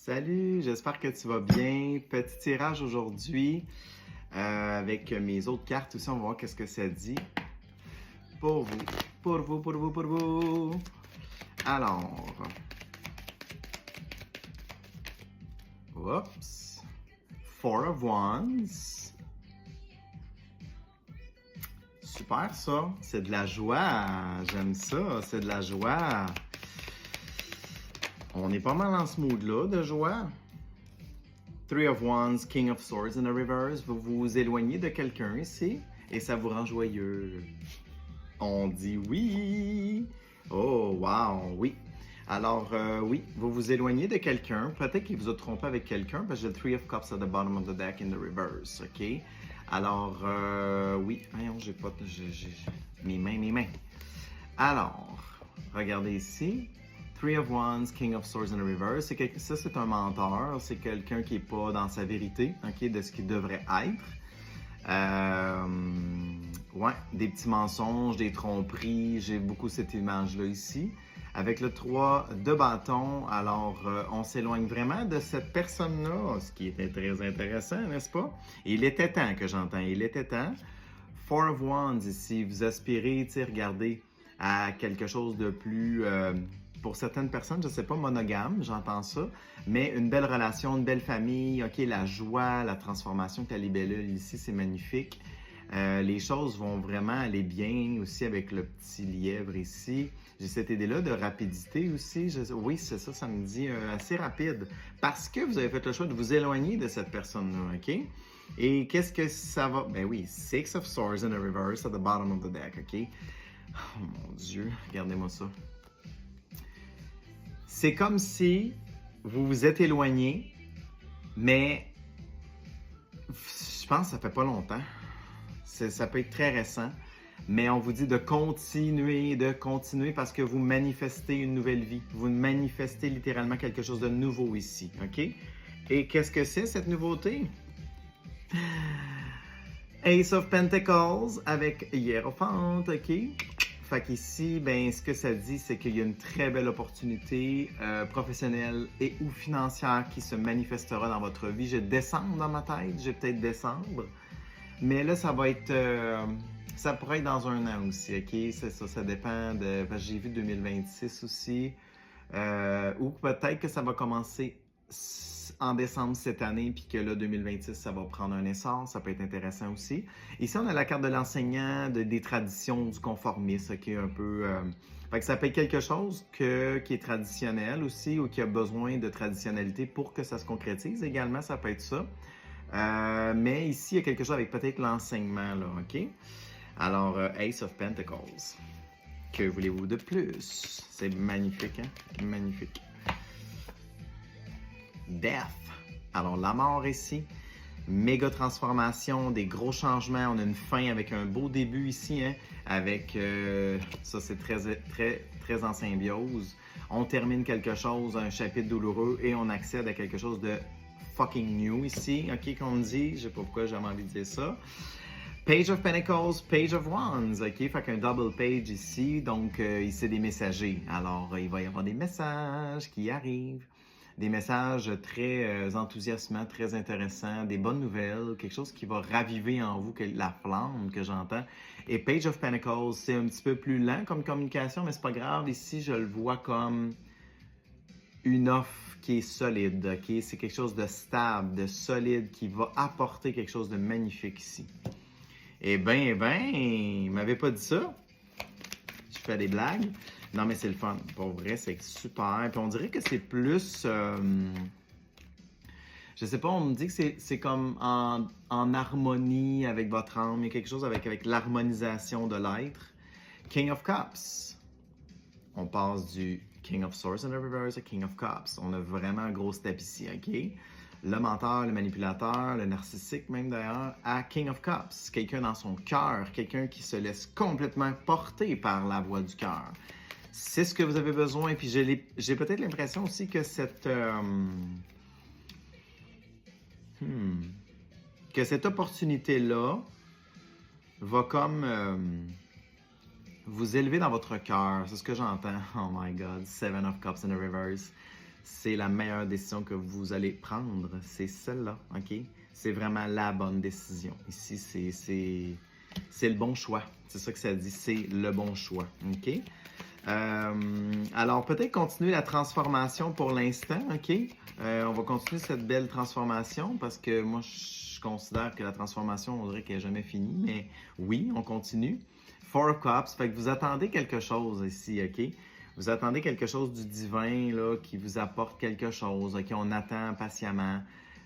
Salut, j'espère que tu vas bien. Petit tirage aujourd'hui avec mes autres cartes aussi. On va voir qu'est-ce que ça dit. Pour vous, pour vous, pour vous, pour vous. Alors, oups. Four of Wands. Super ça. C'est de la joie. J'aime ça. C'est de la joie. On est pas mal dans ce mood-là de joie. Three of Wands, King of Swords in the reverse. Vous vous éloignez de quelqu'un ici et ça vous rend joyeux. On dit oui. Oh, wow, oui. Alors, oui, vous vous éloignez de quelqu'un. Peut-être qu'il vous a trompé avec quelqu'un parce que j'ai le Three of Cups at the bottom of the deck in the reverse, OK? Alors, oui. Voyons, j'ai pas... Mes mains. Alors, regardez ici. Three of Wands, King of Swords in the reverse. Ça, c'est un menteur. C'est quelqu'un qui n'est pas dans sa vérité, OK, de ce qu'il devrait être. Ouais, des petits mensonges, des tromperies. J'ai beaucoup cette image-là ici. Avec le 3 de bâton, alors on s'éloigne vraiment de cette personne-là, ce qui était très intéressant, n'est-ce pas? Et il était temps que j'entends, il était temps. Four of Wands ici, vous aspirez, regardez, à quelque chose de plus... pour certaines personnes, je ne sais pas, monogame, j'entends ça, mais une belle relation, une belle famille, OK, la joie, la transformation que la libellule ici, c'est magnifique. Les choses vont vraiment aller bien aussi avec le petit lièvre ici. J'ai cette idée-là de rapidité aussi. Oui, c'est ça, ça me dit assez rapide. Parce que vous avez fait le choix de vous éloigner de cette personne-là, OK? Et qu'est-ce que ça va... Ben oui, Six of Swords in the reverse at the bottom of the deck, OK? Oh mon Dieu, regardez-moi ça. C'est comme si vous vous êtes éloigné, mais je pense que ça fait pas longtemps. Ça peut être très récent, mais on vous dit de continuer parce que vous manifestez une nouvelle vie. Vous manifestez littéralement quelque chose de nouveau ici, OK? Et qu'est-ce que c'est cette nouveauté? Ace of Pentacles avec Hiérophant, OK? Fait qu'ici, ben, ce que ça dit, c'est qu'il y a une très belle opportunité professionnelle et ou financière qui se manifestera dans votre vie. J'ai décembre dans ma tête, j'ai peut-être décembre. Mais là, ça va être... ça pourrait être dans un an aussi, OK? C'est ça, ça dépend de... Parce que j'ai vu 2026 aussi. Ou peut-être que ça va commencer en décembre cette année, puis que là, 2026, ça va prendre un essor. Ça peut être intéressant aussi. Ici, on a la carte de l'enseignant, des traditions, du conformisme, OK? Un peu... Fait que ça peut être quelque chose qui est traditionnel aussi, ou qui a besoin de traditionnalité pour que ça se concrétise également. Ça peut être ça. Mais ici, il y a quelque chose avec peut-être l'enseignement, là, OK? Alors, Ace of Pentacles. Que voulez-vous de plus? C'est magnifique, hein? Magnifique. Death. Alors, la mort ici. Méga transformation, des gros changements. On a une fin avec un beau début ici, hein? Avec, ça c'est très en symbiose. On termine quelque chose, un chapitre douloureux, et on accède à quelque chose de fucking new ici, OK, qu'on dit. Je sais pas pourquoi j'ai envie de dire ça. Page of Pentacles, Page of Wands, OK, fait qu'un double page ici, donc ici c'est des messagers. Alors, il va y avoir des messages qui arrivent, des messages très enthousiasmants, très intéressants, des bonnes nouvelles, quelque chose qui va raviver en vous la flamme que j'entends. Et Page of Pentacles, c'est un petit peu plus lent comme communication, mais c'est pas grave. Ici, je le vois comme une offre qui est solide, OK? C'est quelque chose de stable, de solide, qui va apporter quelque chose de magnifique ici. Eh ben, il m'avait pas dit ça. Je fais des blagues. Non, mais c'est le fun. Pour vrai, c'est super. Puis on dirait que c'est plus... je sais pas, on me dit que c'est comme en harmonie avec votre âme. Il y a quelque chose avec l'harmonisation de l'être. King of Cups. On passe du King of Swords in the reverse à King of Cups. On a vraiment un gros step ici, OK? Le menteur, le manipulateur, le narcissique même d'ailleurs, à King of Cups. Quelqu'un dans son cœur, quelqu'un qui se laisse complètement porter par la voix du cœur. C'est ce que vous avez besoin. Puis j'ai peut-être l'impression aussi que cette opportunité-là va comme vous élever dans votre cœur. C'est ce que j'entends. Oh my God. Seven of Cups in the reverse. c'est la meilleure décision que vous allez prendre. C'est celle-là, OK? C'est vraiment la bonne décision. Ici, c'est le bon choix. C'est ça que ça dit, c'est le bon choix, OK? Alors, peut-être continuer la transformation pour l'instant, OK? On va continuer cette belle transformation parce que moi, je considère que la transformation, on dirait qu'elle n'est jamais finie, mais oui, on continue. Four of Cups, fait que vous attendez quelque chose ici, OK? Vous attendez quelque chose du divin, là, qui vous apporte quelque chose, OK? On attend patiemment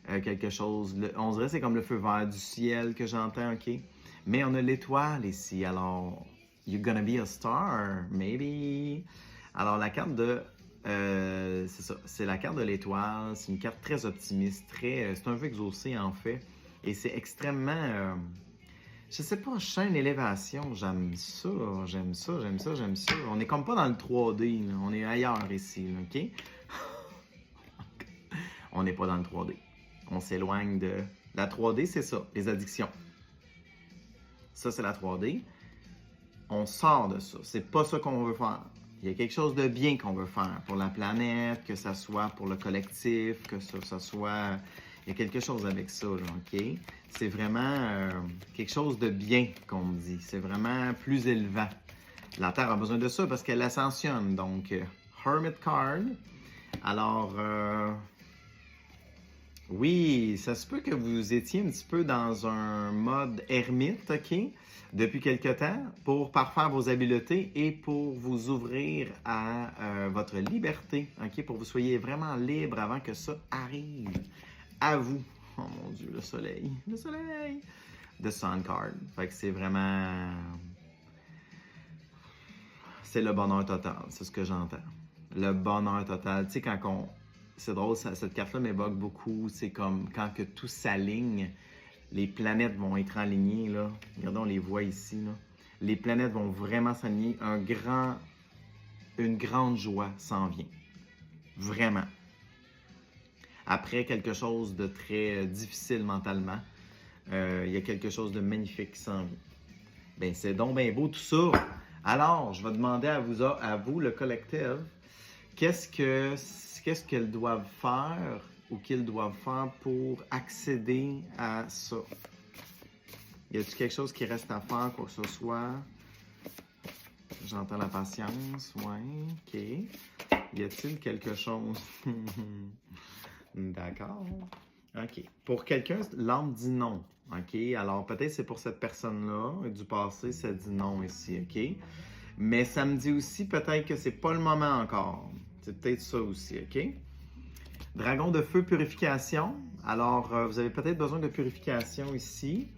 quelque chose. On dirait que c'est comme le feu vert du ciel que j'entends, OK? Mais on a l'étoile ici, alors... You're gonna be a star, maybe. Alors, la carte de... c'est ça, c'est la carte de l'étoile. C'est une carte très optimiste, c'est un vœu exaucé, en fait. Et c'est extrêmement... je sais pas, je sens une élévation. J'aime ça, j'aime ça, j'aime ça, j'aime ça. On est comme pas dans le 3D, là. On est ailleurs ici, là, OK? On n'est pas dans le 3D. On s'éloigne de... La 3D, c'est ça, les addictions. Ça, c'est la 3D. On sort de ça. C'est pas ça qu'on veut faire. Il y a quelque chose de bien qu'on veut faire pour la planète, que ça soit pour le collectif, que ça soit... Il y a quelque chose avec ça, là, OK? C'est vraiment quelque chose de bien qu'on me dit. C'est vraiment plus élevant. La Terre a besoin de ça parce qu'elle ascensionne. Donc, Hermit Card. Alors, oui, ça se peut que vous étiez un petit peu dans un mode ermite, OK? Depuis quelque temps, pour parfaire vos habiletés et pour vous ouvrir à votre liberté, OK? Pour que vous soyez vraiment libre avant que ça arrive à vous. Oh mon Dieu, le soleil, le soleil! The Sun Card. Fait que c'est vraiment... C'est le bonheur total, c'est ce que j'entends. Le bonheur total. Tu sais, quand on... C'est drôle, cette carte-là m'évoque beaucoup. C'est comme quand que tout s'aligne, les planètes vont être alignées, là. Regardez, on les voit ici, là. Les planètes vont vraiment s'aligner. Une grande joie s'en vient. Vraiment. Après quelque chose de très difficile mentalement, il y a quelque chose de magnifique qui s'en vient. Bien, c'est donc bien beau tout ça. Alors, je vais demander à vous le collectif, qu'est-ce qu'elles doivent faire ou qu'ils doivent faire pour accéder à ça? Y a-t-il quelque chose qui reste à faire, quoi que ce soit? J'entends la patience, ouais, ok. Y a-t-il quelque chose? D'accord. OK. Pour quelqu'un, l'âme dit non. OK. Alors, peut-être c'est pour cette personne-là, du passé, ça dit non ici. OK. Mais ça me dit aussi peut-être que c'est pas le moment encore. C'est peut-être ça aussi. OK. Dragon de feu, purification. Alors, vous avez peut-être besoin de purification ici.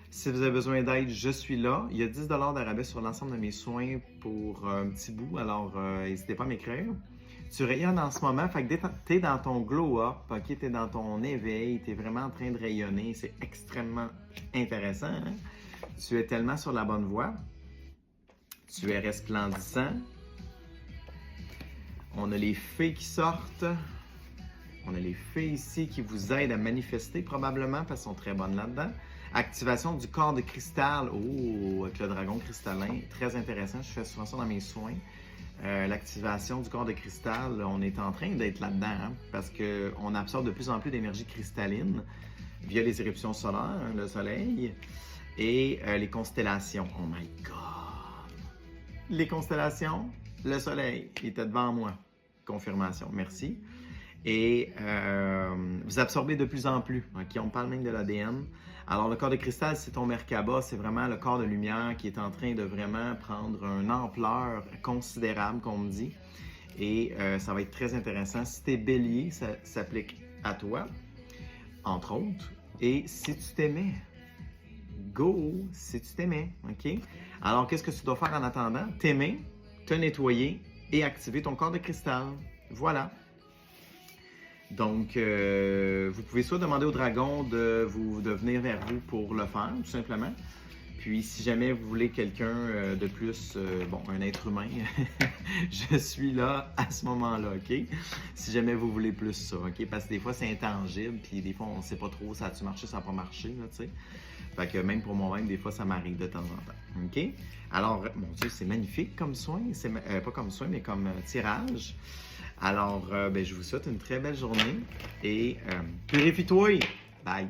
Si vous avez besoin d'aide, je suis là. Il y a 10 $ d'arabais sur l'ensemble de mes soins pour un petit bout. Alors, n'hésitez pas à m'écrire. Tu rayonnes en ce moment, fait que t'es dans ton glow-up, ok? T'es dans ton éveil, t'es vraiment en train de rayonner. C'est extrêmement intéressant. Hein? Tu es tellement sur la bonne voie. Tu es resplendissant. On a les fées qui sortent. On a les fées ici qui vous aident à manifester probablement parce qu'elles sont très bonnes là-dedans. Activation du corps de cristal. Oh, avec le dragon cristallin. Très intéressant. Je fais souvent ça dans mes soins. L'activation du corps de cristal, on est en train d'être là-dedans hein, parce qu'on absorbe de plus en plus d'énergie cristalline via les éruptions solaires, hein, le soleil et les constellations. Oh my God! Les constellations, le soleil, il était devant moi. Confirmation, merci. Et vous absorbez de plus en plus. Okay? On parle même de l'ADN. Alors, le corps de cristal, c'est ton Merkaba. C'est vraiment le corps de lumière qui est en train de vraiment prendre une ampleur considérable, comme on me dit. Et ça va être très intéressant. Si tu es bélier, ça s'applique à toi, entre autres. Et si tu t'aimais, go! Si tu t'aimais, OK? Alors, qu'est-ce que tu dois faire en attendant? T'aimer, te nettoyer et activer ton corps de cristal. Voilà. Donc, vous pouvez soit demander au dragon de venir vers vous pour le faire, tout simplement. Puis, si jamais vous voulez quelqu'un de plus, un être humain, je suis là à ce moment-là, OK? Si jamais vous voulez plus ça, OK? Parce que des fois, c'est intangible, puis des fois, on ne sait pas trop, ça a-tu marché, ça n'a pas marché, là, tu sais? Fait que même pour moi-même, des fois, ça m'arrive de temps en temps, OK? Alors, mon Dieu, c'est magnifique comme soin, pas comme soin, mais comme tirage. Alors, je vous souhaite une très belle journée et purifie-toi. Bye!